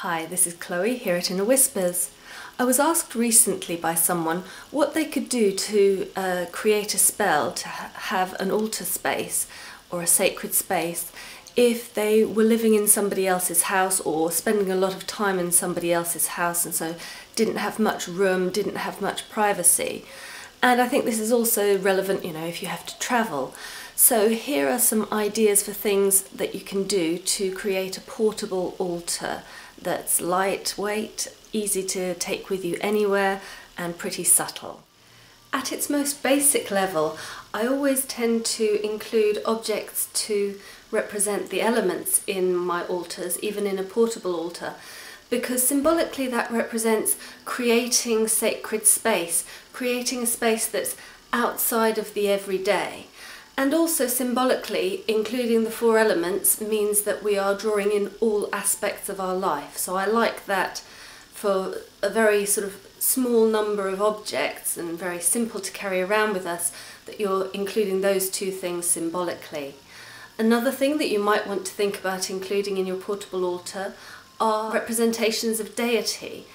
Hi, this is Chloe here at Inner Whispers. I was asked recently by someone what they could do to create a spell to have an altar space or a sacred space if they were living in somebody else's house or spending a lot of time in somebody else's house and so didn't have much room, didn't have much privacy. And I think this is also relevant, if you have to travel. So here are some ideas for things that you can do to create a portable altar that's lightweight, easy to take with you anywhere, and pretty subtle. At its most basic level, I always tend to include objects to represent the elements in my altars, even in a portable altar, because symbolically that represents creating sacred space, creating a space that's outside of the everyday. And also symbolically, including the four elements means that we are drawing in all aspects of our life. So I like that for a very sort of small number of objects and very simple to carry around with us, that you're including those two things symbolically. Another thing that you might want to think about including in your portable altar are representations of deity.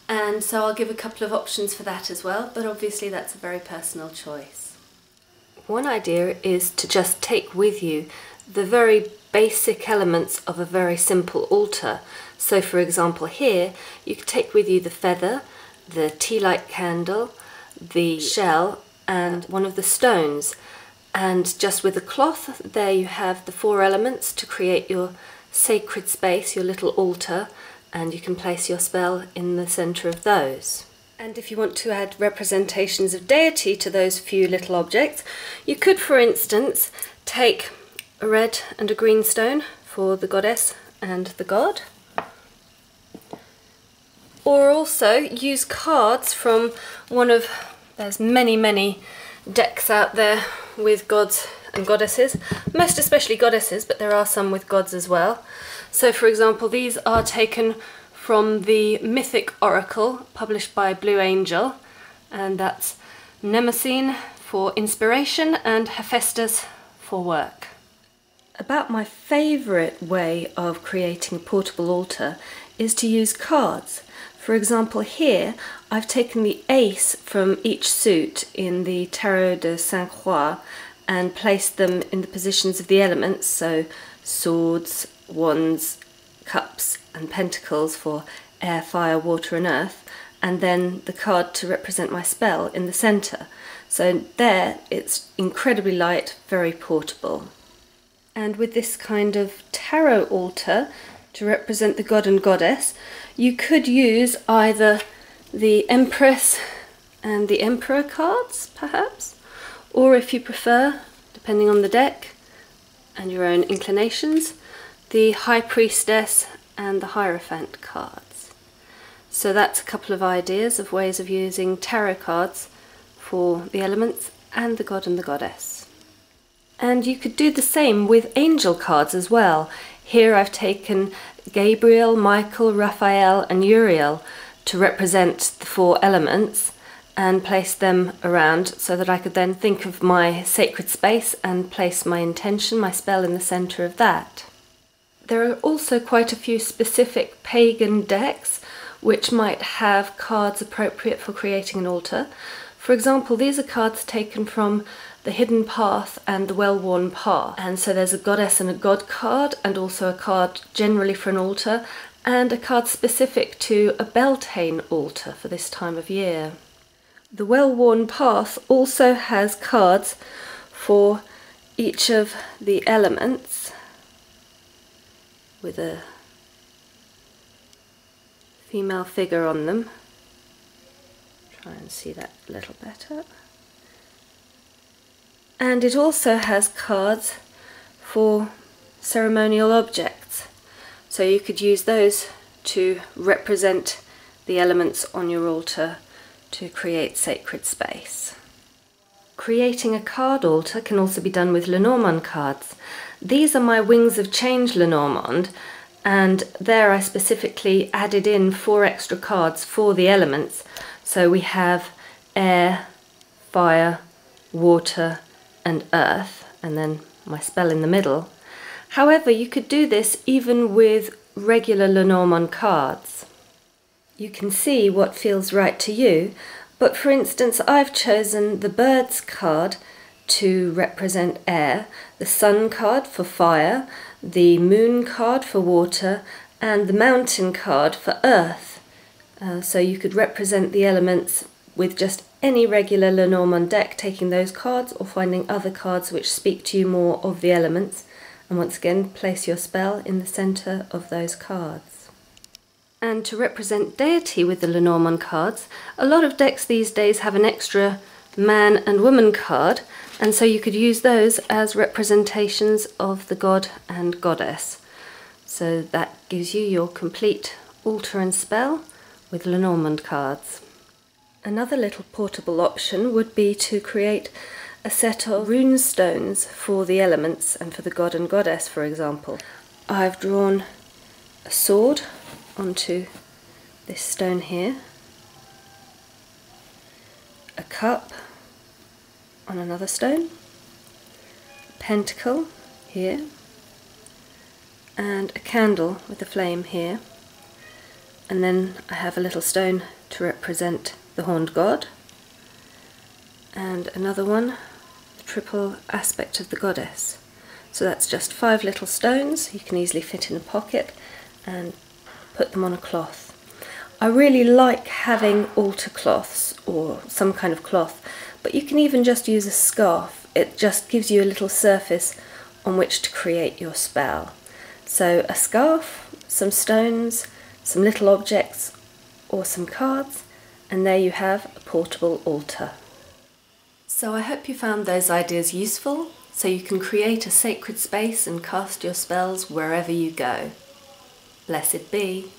And so I'll give a couple of options for that as well, but obviously that's a very personal choice. One idea is to just take with you the very basic elements of a very simple altar. So for example here, you could take with you the feather, the tea light candle, the shell and one of the stones. And just with a cloth, there you have the four elements to create your sacred space, your little altar, and you can place your spell in the centre of those. And if you want to add representations of deity to those few little objects, you could, for instance, take a red and a green stone for the goddess and the god. Or also use cards from there's many decks out there with gods and goddesses, most especially goddesses, but there are some with gods as well. So for example, these are taken from the Mythic Oracle published by Blue Angel, and that's Mnemosyne for inspiration and Hephaestus for work. About my favourite way of creating a portable altar is to use cards. For example, here I've taken the ace from each suit in the Tarot de Saint-Croix and placed them in the positions of the elements, so swords, wands, cups and pentacles for air, fire, water and earth, and then the card to represent my spell in the centre. So there it's incredibly light, very portable. And with this kind of tarot altar to represent the god and goddess, you could use either the Empress and the Emperor cards perhaps, or if you prefer, depending on the deck and your own inclinations, the High Priestess and the Hierophant cards. So that's a couple of ideas of ways of using tarot cards for the elements and the god and the goddess. And you could do the same with angel cards as well. Here I've taken Gabriel, Michael, Raphael and Uriel to represent the four elements and place them around so that I could then think of my sacred space and place my intention, my spell in the centre of that. There are also quite a few specific pagan decks which might have cards appropriate for creating an altar. For example, these are cards taken from the Hidden Path and the Well-Worn Path. And so there's a goddess and a god card, and also a card generally for an altar, and a card specific to a Beltane altar for this time of year. The Well-Worn Path also has cards for each of the elements, with a female figure on them. Try and see that a little better. And it also has cards for ceremonial objects. So you could use those to represent the elements on your altar to create sacred space. Creating a card altar can also be done with lenormand cards. These are my Wings of Change lenormand, and there I specifically added in 4 extra cards for the elements. So we have air, fire, water and earth, and then my spell in the middle. However, you could do this even with regular Lenormand cards. You can see what feels right to you, but for instance I've chosen the birds card to represent air, the sun card for fire, the moon card for water, and the mountain card for earth. So you could represent the elements with just any regular Lenormand deck, taking those cards or finding other cards which speak to you more of the elements, and once again place your spell in the centre of those cards. And to represent deity with the Lenormand cards, a lot of decks these days have an extra man and woman card, and so you could use those as representations of the god and goddess. So that gives you your complete altar and spell with Lenormand cards. Another little portable option would be to create a set of rune stones for the elements and for the god and goddess, for example. I've drawn a sword onto this stone here, a cup on another stone, a pentacle here, and a candle with a flame here, and then I have a little stone to represent the horned god, and another one, the triple aspect of the goddess. So that's just 5 little stones you can easily fit in a pocket and put them on a cloth. I really like having altar cloths or some kind of cloth, but you can even just use a scarf. It just gives you a little surface on which to create your spell. So a scarf, some stones, some little objects or some cards, and there you have a portable altar. So I hope you found those ideas useful, so you can create a sacred space and cast your spells wherever you go. Blessed be.